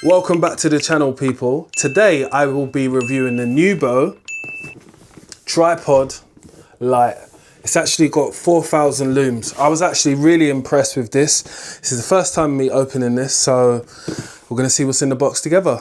Welcome back to the channel, people. Today I will be reviewing the Nebo tripod light. It's actually got 4,000 looms. I was actually really impressed with this. This is the first time me opening this, so we're gonna see what's in the box together.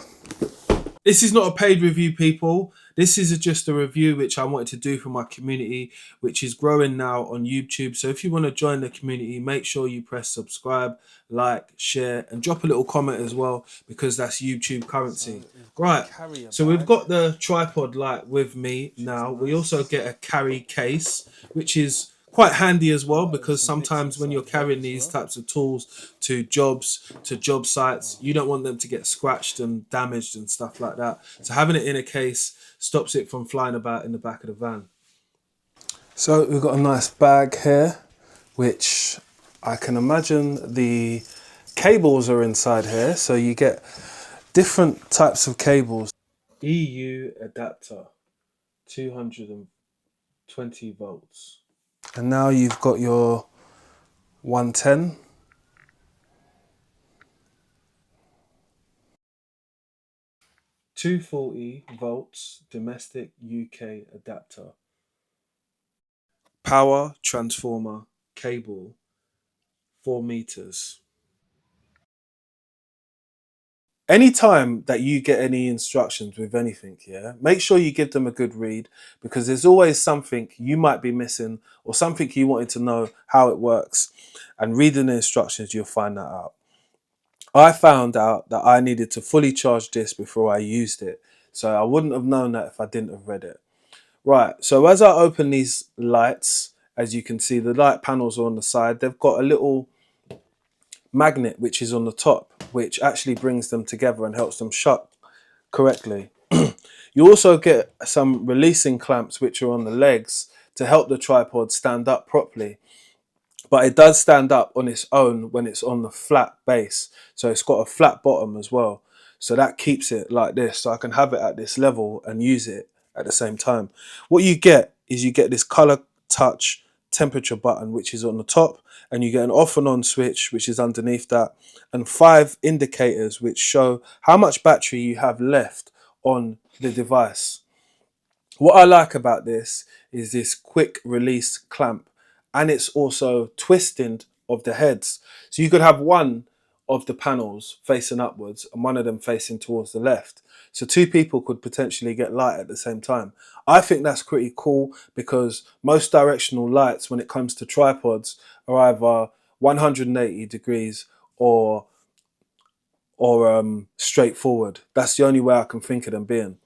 This is not a paid review, people. This is just a review which I wanted to do for my community, which is growing now on YouTube. So if you want to join the community, make sure you press subscribe, like, share, and drop a little comment as well, because that's YouTube currency. Right, so we've got the tripod light with me now. We also get a carry case, which is quite handy as well, because sometimes when you're carrying these types of tools to job sites, you don't want them to get scratched and damaged and stuff like that. So having it in a case stops it from flying about in the back of the van. So we've got a nice bag here, which I can imagine the cables are inside here. So you get different types of cables. EU adapter, 220 volts. And now you've got your 110. $240 volts domestic UK adapter. Power transformer cable, 4 meters. Anytime that you get any instructions with anything, yeah, make sure you give them a good read, because there's always something you might be missing or something you wanted to know how it works. And reading the instructions, you'll find that out. I found out that I needed to fully charge this before I used it. So I wouldn't have known that if I didn't have read it. Right, so as I open these lights, as you can see, the light panels are on the side. They've got a little magnet which is on the top, which actually brings them together and helps them shut correctly. You also get some releasing clamps which are on the legs to help the tripod stand up properly. But it does stand up on its own when it's on the flat base. So it's got a flat bottom as well. So that keeps it like this. So I can have it at this level and use it at the same time. What you get is you get this color touch temperature button, which is on the top, and you get an off and on switch, which is underneath that, and 5 indicators which show how much battery you have left on the device. What I like about this is this quick release clamp, and it's also twisting of the heads. So you could have one of the panels facing upwards and one of them facing towards the left. So 2 people could potentially get light at the same time. I think that's pretty cool, because most directional lights when it comes to tripods are either 180 degrees or straightforward. That's the only way I can think of them being.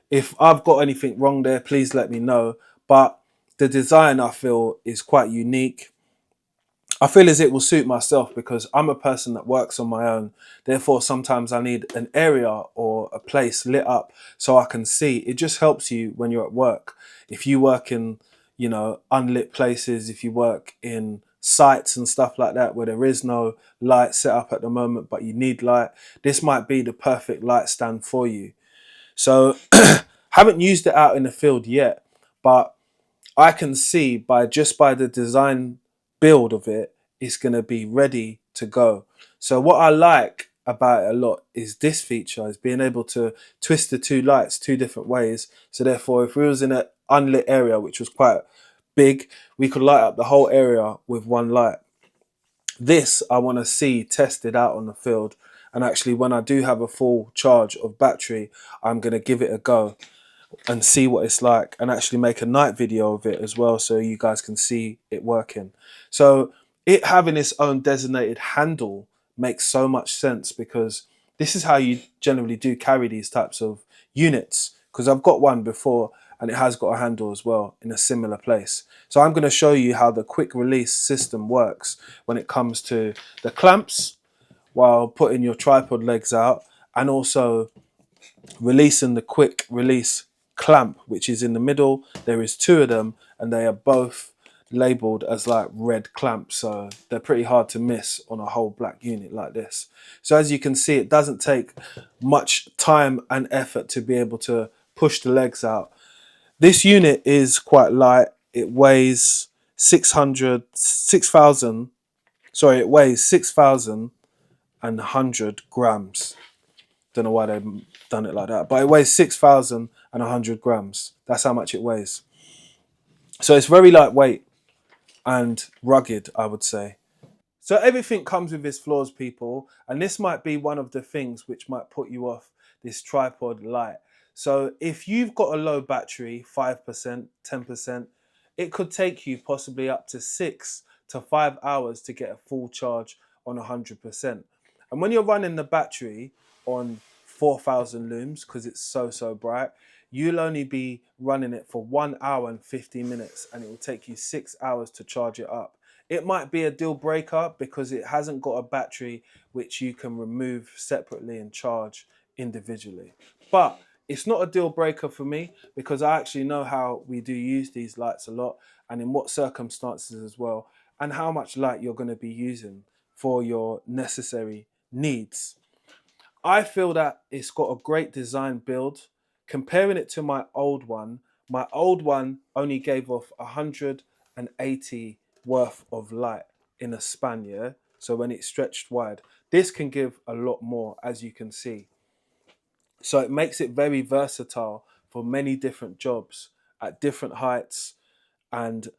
If I've got anything wrong there, please let me know. But the design, I feel, is quite unique. I feel as it will suit myself, because I'm a person that works on my own. Therefore, sometimes I need an area or a place lit up so I can see. It just helps you when you're at work. If you work in, you know, unlit places, if you work in sites and stuff like that where there is no light set up at the moment, but you need light, this might be the perfect light stand for you. So haven't used it out in the field yet, but I can see by the design build of it, it's going to be ready to go. So what I like about it a lot is this feature, is being able to twist the 2 lights 2 different ways. So therefore, if we was in an unlit area, which was quite big, we could light up the whole area with 1 light. This I want to see tested out on the field. And actually, when I do have a full charge of battery, I'm going to give it a go and see what it's like, and actually make a night video of it as well, so you guys can see it working. So it having its own designated handle makes so much sense, because this is how you generally do carry these types of units, because I've got one before and it has got a handle as well in a similar place. So I'm going to show you how the quick release system works when it comes to the clamps while putting your tripod legs out, and also releasing the quick release clamp, which is in the middle. There is 2 of them, and they are both labeled as like red clamps, so they're pretty hard to miss on a whole black unit like this. So as you can see, it doesn't take much time and effort to be able to push the legs out. This unit is quite light. It weighs 6,100 grams. Don't know why they've done it like that, but it weighs 6,100 grams. That's how much it weighs. So it's very lightweight and rugged, I would say. So everything comes with its flaws, people, and this might be one of the things which might put you off this tripod light. So if you've got a low battery, 5%, 10%, it could take you possibly up to 6 to 5 hours to get a full charge on 100%. And when you're running the battery on 4,000 looms, because it's so bright, you'll only be running it for 1 hour and 50 minutes, and it will take you 6 hours to charge it up. It might be a deal breaker because it hasn't got a battery which you can remove separately and charge individually. But it's not a deal breaker for me because I actually know how we do use these lights a lot and in what circumstances as well, and how much light you're going to be using for your necessary needs. I feel that it's got a great design build. Comparing it to my old one only gave off 180 worth of light in a span, yeah? So when it's stretched wide, this can give a lot more, as you can see. So it makes it very versatile for many different jobs at different heights. And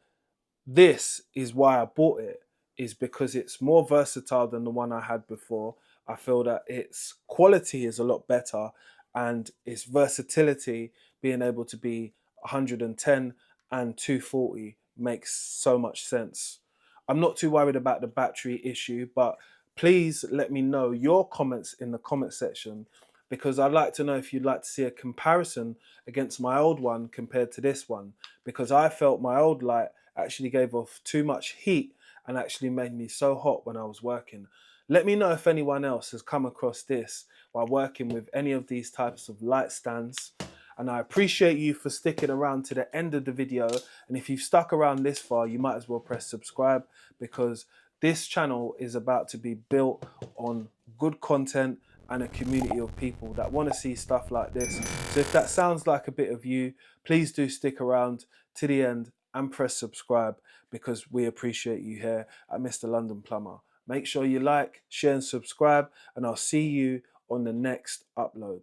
this is why I bought it, is because it's more versatile than the one I had before. I feel that its quality is a lot better and its versatility, being able to be 110 and 240, makes so much sense. I'm not too worried about the battery issue, but please let me know your comments in the comment section because I'd like to know if you'd like to see a comparison against my old one compared to this one, because I felt my old light actually gave off too much heat and actually made me so hot when I was working. Let me know if anyone else has come across this while working with any of these types of light stands. And I appreciate you for sticking around to the end of the video. And if you've stuck around this far, you might as well press subscribe, because this channel is about to be built on good content and a community of people that want to see stuff like this. So if that sounds like a bit of you, please do stick around to the end and press subscribe, because we appreciate you here at Mr. London Plumber. Make sure you like, share and subscribe, and I'll see you on the next upload.